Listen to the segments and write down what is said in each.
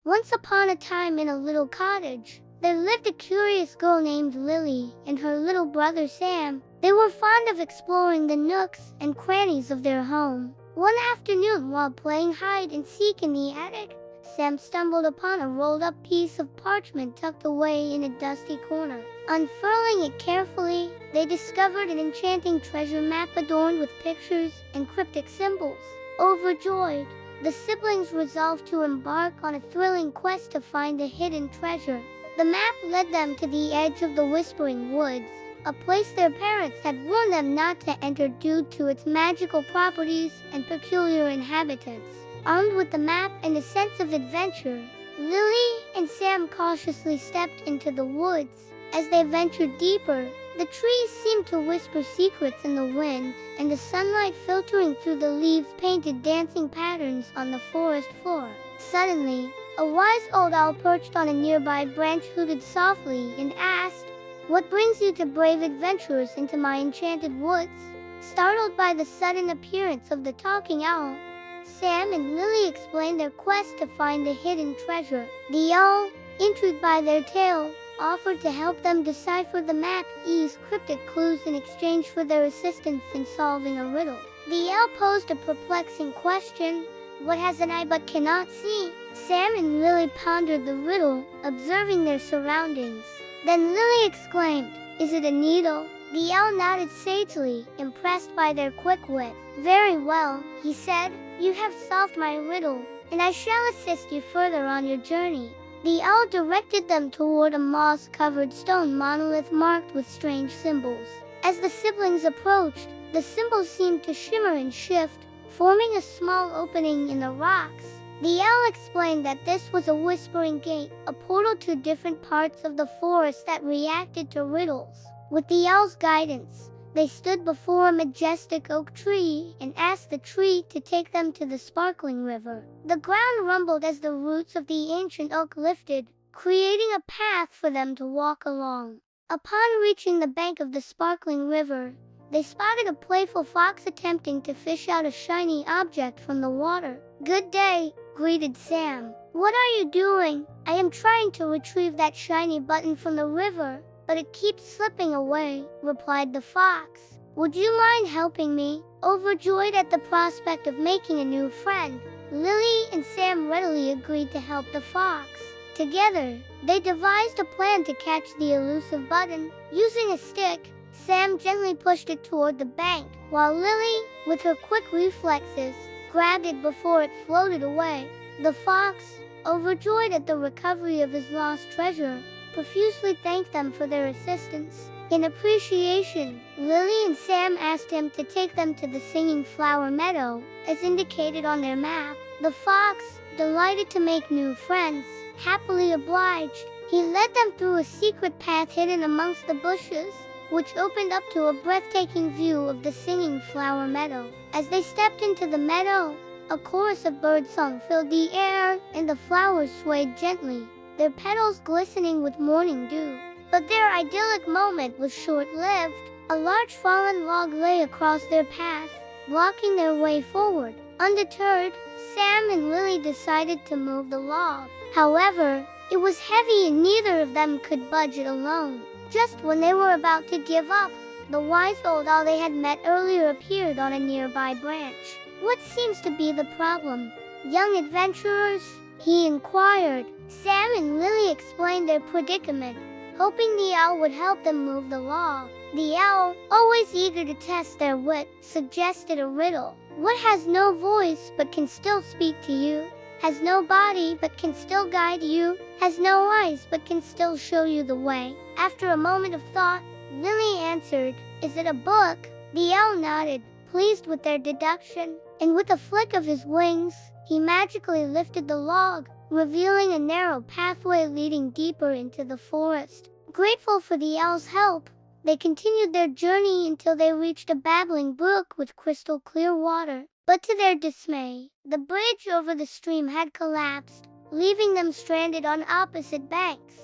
Once upon a time in a little cottage, there lived a curious girl named Lily and her little brother Sam. They were fond of exploring the nooks and crannies of their home. One afternoon, while playing hide and seek in the attic, Sam stumbled upon a rolled-up piece of parchment tucked away in a dusty corner. Unfurling it carefully, they discovered an enchanting treasure map adorned with pictures and cryptic symbols. Overjoyed, the siblings resolved to embark on a thrilling quest to find the hidden treasure. The map led them to the edge of the Whispering Woods, a place their parents had warned them not to enter due to its magical properties and peculiar inhabitants. Armed with the map and a sense of adventure, Lily and Sam cautiously stepped into the woods. As they ventured deeper, the trees seemed to whisper secrets in the wind, and the sunlight filtering through the leaves painted dancing patterns on the forest floor. Suddenly, a wise old owl perched on a nearby branch hooted softly and asked, "What brings you to brave adventurers into my enchanted woods?" Startled by the sudden appearance of the talking owl, Sam and Lily explained their quest to find the hidden treasure. The owl, intrigued by their tale, offered to help them decipher the map, use cryptic clues in exchange for their assistance in solving a riddle. The owl posed a perplexing question: "What has an eye but cannot see?" Sam and Lily pondered the riddle, observing their surroundings. Then Lily exclaimed, "Is it a needle?" The owl nodded sagely, impressed by their quick wit. "Very well," he said, "you have solved my riddle, and I shall assist you further on your journey." The owl directed them toward a moss-covered stone monolith marked with strange symbols. As the siblings approached, the symbols seemed to shimmer and shift, forming a small opening in the rocks. The owl explained that this was a whispering gate, a portal to different parts of the forest that reacted to riddles. With the owl's guidance, they stood before a majestic oak tree and asked the tree to take them to the sparkling river. The ground rumbled as the roots of the ancient oak lifted, creating a path for them to walk along. Upon reaching the bank of the sparkling river, they spotted a playful fox attempting to fish out a shiny object from the water. "Good day," greeted Sam. "What are you doing?" "I am trying to retrieve that shiny button from the river, but it keeps slipping away," replied the fox. "Would you mind helping me?" Overjoyed at the prospect of making a new friend, Lily and Sam readily agreed to help the fox. Together, they devised a plan to catch the elusive button. Using a stick, Sam gently pushed it toward the bank, while Lily, with her quick reflexes, grabbed it before it floated away. The fox, overjoyed at the recovery of his lost treasure, profusely thanked them for their assistance. In appreciation, Lily and Sam asked him to take them to the Singing Flower Meadow, as indicated on their map. The fox, delighted to make new friends, happily obliged. He led them through a secret path hidden amongst the bushes, which opened up to a breathtaking view of the Singing Flower Meadow. As they stepped into the meadow, a chorus of birdsong filled the air, and the flowers swayed gently, their petals glistening with morning dew. But their idyllic moment was short-lived. A large fallen log lay across their path, blocking their way forward. Undeterred, Sam and Lily decided to move the log. However, it was heavy and neither of them could budge it alone. Just when they were about to give up, the wise old owl they had met earlier appeared on a nearby branch. "What seems to be the problem, young adventurers?" he inquired. Sam and Lily explained their predicament, hoping the owl would help them move the log. The owl, always eager to test their wit, suggested a riddle. "What has no voice but can still speak to you? Has no body but can still guide you? Has no eyes but can still show you the way?" After a moment of thought, Lily answered, "Is it a book?" The owl nodded, pleased with their deduction, and with a flick of his wings, he magically lifted the log, revealing a narrow pathway leading deeper into the forest. Grateful for the owl's help, they continued their journey until they reached a babbling brook with crystal clear water. But to their dismay, the bridge over the stream had collapsed, leaving them stranded on opposite banks.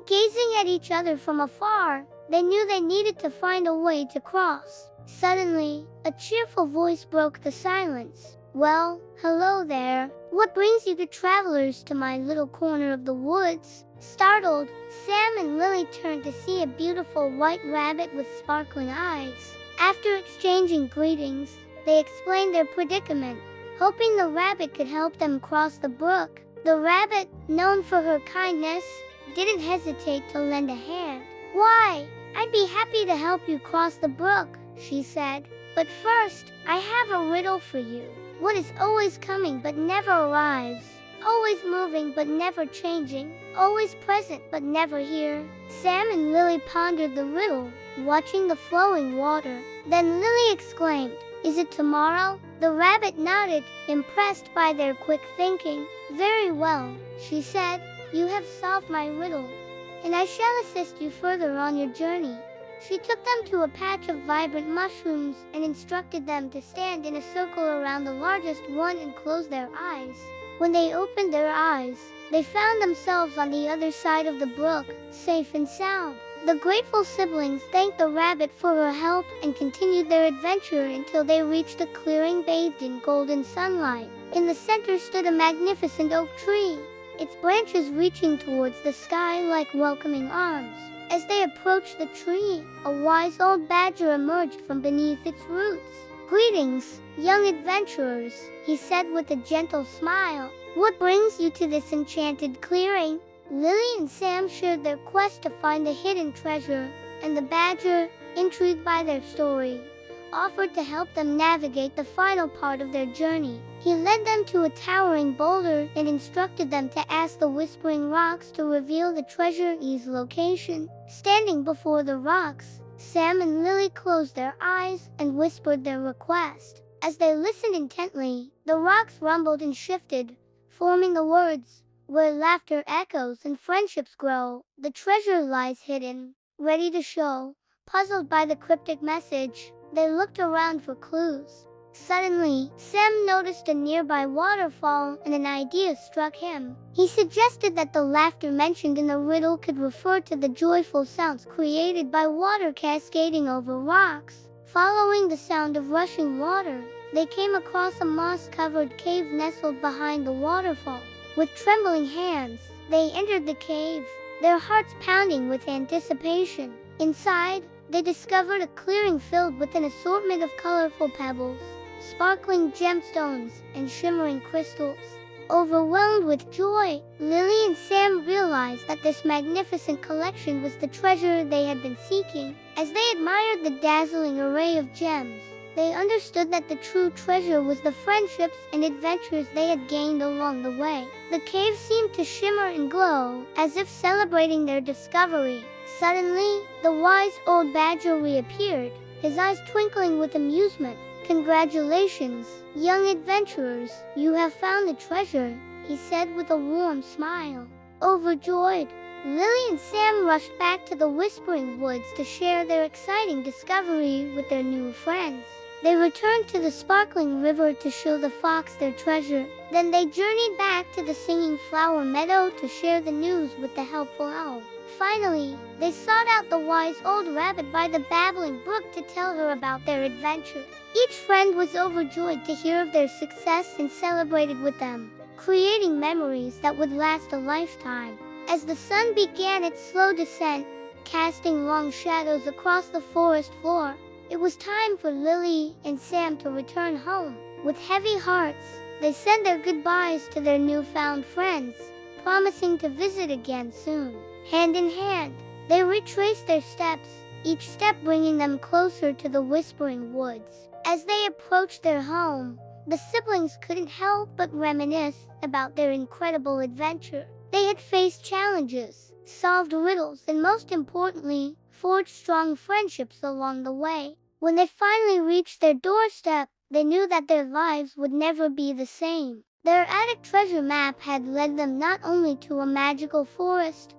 Gazing at each other from afar, they knew they needed to find a way to cross. Suddenly, a cheerful voice broke the silence. "Well, hello there. "What brings you travelers to my little corner of the woods?" Startled, Sam and Lily turned to see a beautiful white rabbit with sparkling eyes. After exchanging greetings, they explained their predicament, hoping the rabbit could help them cross the brook. The rabbit, known for her kindness, didn't hesitate to lend a hand. "Why, I'd be happy to help you cross the brook," she said. "But first, I have a riddle for you. What is always coming but never arrives? Always moving but never changing? Always present but never here?" Sam and Lily pondered the riddle, watching the flowing water. Then Lily exclaimed, "Is it tomorrow?" The rabbit nodded, impressed by their quick thinking. "Very well," she said. "You have solved my riddle, and I shall assist you further on your journey." She took them to a patch of vibrant mushrooms and instructed them to stand in a circle around the largest one and close their eyes. When they opened their eyes, they found themselves on the other side of the brook, safe and sound. The grateful siblings thanked the rabbit for her help and continued their adventure until they reached a clearing bathed in golden sunlight. In the center stood a magnificent oak tree, its branches reaching towards the sky like welcoming arms. As they approached the tree, a wise old badger emerged from beneath its roots. "Greetings, young adventurers," he said with a gentle smile. "What brings you to this enchanted clearing?" Lily and Sam shared their quest to find the hidden treasure, and the badger, intrigued by their story, offered to help them navigate the final part of their journey. He led them to a towering boulder and instructed them to ask the whispering rocks to reveal the treasure's location. Standing before the rocks, Sam and Lily closed their eyes and whispered their request. As they listened intently, the rocks rumbled and shifted, forming the words, "Where laughter echoes and friendships grow, the treasure lies hidden, ready to show." Puzzled by the cryptic message, they looked around for clues. Suddenly, Sam noticed a nearby waterfall and an idea struck him. He suggested that the laughter mentioned in the riddle could refer to the joyful sounds created by water cascading over rocks. Following the sound of rushing water, they came across a moss-covered cave nestled behind the waterfall. With trembling hands, they entered the cave, their hearts pounding with anticipation. Inside, they discovered a clearing filled with an assortment of colorful pebbles, sparkling gemstones, and shimmering crystals. Overwhelmed with joy, Lily and Sam realized that this magnificent collection was the treasure they had been seeking. As they admired the dazzling array of gems, they understood that the true treasure was the friendships and adventures they had gained along the way. The cave seemed to shimmer and glow, as if celebrating their discovery. Suddenly, the wise old badger reappeared, his eyes twinkling with amusement. "Congratulations, young adventurers, you have found the treasure," he said with a warm smile. Overjoyed, Lily and Sam rushed back to the Whispering Woods to share their exciting discovery with their new friends. They returned to the sparkling river to show the fox their treasure. Then they journeyed back to the Singing Flower Meadow to share the news with the helpful owl. Finally, they sought out the wise old rabbit by the babbling brook to tell her about their adventure. Each friend was overjoyed to hear of their success and celebrated with them, creating memories that would last a lifetime. As the sun began its slow descent, casting long shadows across the forest floor, it was time for Lily and Sam to return home. With heavy hearts, they said their goodbyes to their newfound friends, promising to visit again soon. Hand in hand, they retraced their steps, each step bringing them closer to the Whispering Woods. As they approached their home, the siblings couldn't help but reminisce about their incredible adventure. They had faced challenges, solved riddles, and most importantly, forged strong friendships along the way. When they finally reached their doorstep, they knew that their lives would never be the same. Their attic treasure map had led them not only to a magical forest,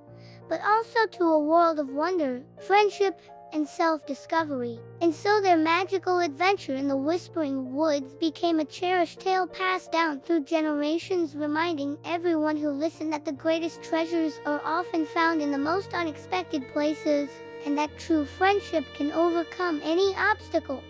but also to a world of wonder, friendship, and self-discovery. And so their magical adventure in the Whispering Woods became a cherished tale passed down through generations, reminding everyone who listened that the greatest treasures are often found in the most unexpected places, and that true friendship can overcome any obstacle.